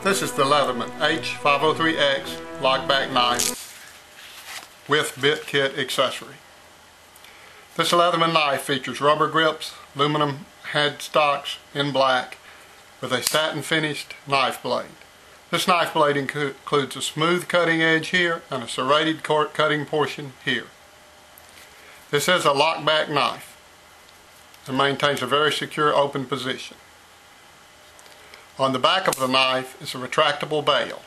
This is the Leatherman H503X lockback knife with bit kit accessory. This Leatherman knife features rubber grips, aluminum headstocks in black, with a satin finished knife blade. This knife blade includes a smooth cutting edge here and a serrated cutting portion here. This is a lockback knife and maintains a very secure open position. On the back of the knife is a retractable bail.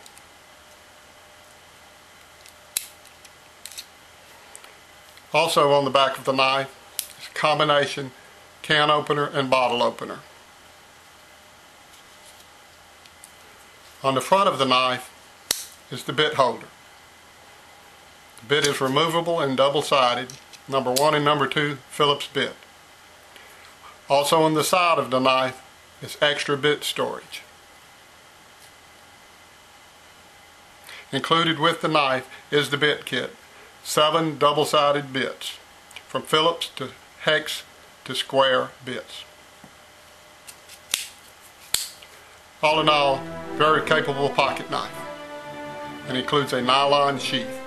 Also on the back of the knife is a combination can opener and bottle opener. On the front of the knife is the bit holder. The bit is removable and double-sided, number 1 and number 2 Phillips bit. Also on the side of the knife is extra bit storage. Included with the knife is the bit kit, 7 double-sided bits, from Phillips to hex to square bits. All in all, very capable pocket knife, and includes a nylon sheath.